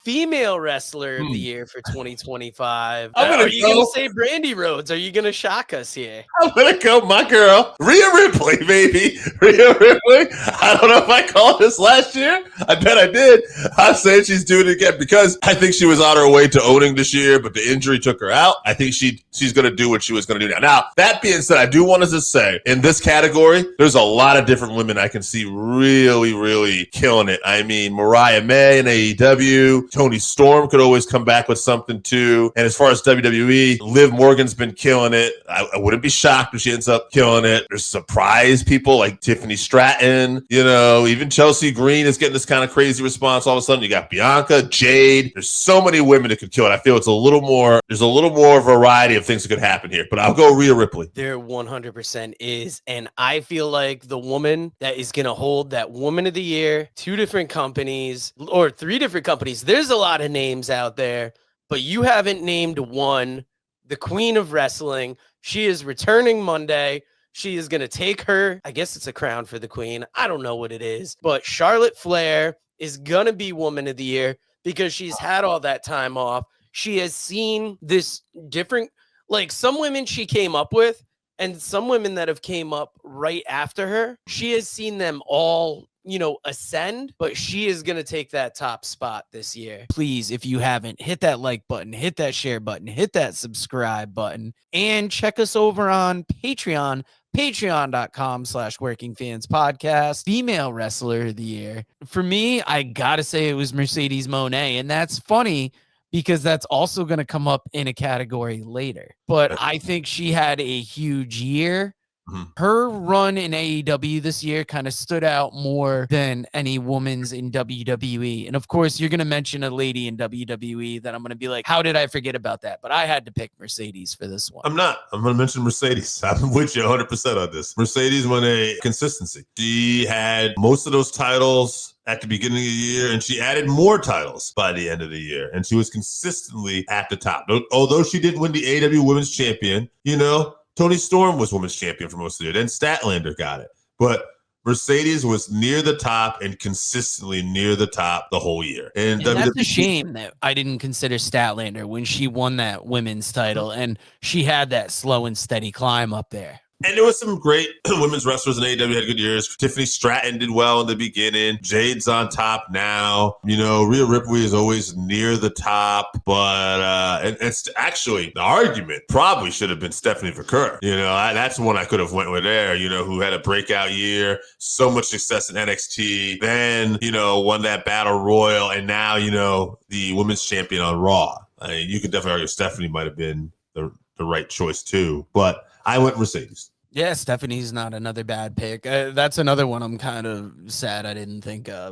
female wrestler of the year for 2025. Are you going to say Brandy Rhodes? Are you going to shock us here? I'm going to go my girl, Rhea Ripley, baby. Rhea Ripley. I don't know if I called this last year. I bet I did. I'm saying she's doing it again because I think she was on her way to owning this year, but the injury took her out. I think she's going to do what she was going to do now. Now, that being said, I do want to just say, in this category, there's a lot of different women I can see really, really killing it. I mean, Mariah May in AEW, Toni Storm could always come back with something too. And as far as WWE, Liv Morgan's been killing it. I wouldn't be shocked if she ends up killing it. There's surprise people like Tiffany Stratton, even Chelsea Green is getting this kind of crazy response. All of a sudden, you got Bianca, Jade. There's so many women that could kill it. I feel there's a little more variety of things that could happen here. But I'll go Rhea Ripley. There 100% is. And I feel like the woman that is going to hold that Woman of the Year, 2 different companies or 3 different companies. There's a lot of names out there, but you haven't named one, the Queen of Wrestling. She is returning Monday. She is going to take her, I guess it's a crown for the Queen. I don't know what it is, but Charlotte Flair is going to be Woman of the Year because she's had all that time off. She has seen this different, like some women she came up with and some women that have came up right after her. She has seen them all, ascend, but she is going to take that top spot this year. Please, if you haven't, hit that like button, hit that share button, hit that subscribe button, and check us over on Patreon. Patreon.com/WorkingFansPodcast. Female Wrestler of the Year. For me, I gotta say it was Mercedes Moné, and that's funny because that's also going to come up in a category later. But I think she had a huge year. Her run in AEW this year kind of stood out more than any woman's in WWE. And of course, you're going to mention a lady in WWE that I'm going to be like, how did I forget about that? But I had to pick Mercedes for this one. I'm not. I'm going to mention Mercedes. I'm with you 100% on this. Mercedes won a consistency. She had most of those titles at the beginning of the year, and she added more titles by the end of the year. And she was consistently at the top. Although she didn't win the AEW Women's Champion, Toni Storm was women's champion for most of the year. Then Statlander got it. But Mercedes was near the top and consistently near the top the whole year. And that's a shame that I didn't consider Statlander when she won that women's title and she had that slow and steady climb up there. And there was some great women's wrestlers in AEW had good years. Tiffany Stratton did well in the beginning. Jade's on top now. Rhea Ripley is always near the top. But and it's actually the argument probably should have been Stephanie Vaquer. That's one I could have went with there. Who had a breakout year, so much success in NXT. Then won that battle royal, and now the women's champion on Raw. You could definitely argue Stephanie might have been the right choice too, but I went Mercedes. Yeah, Stephanie's not another bad pick. That's another one I'm kind of sad I didn't think of.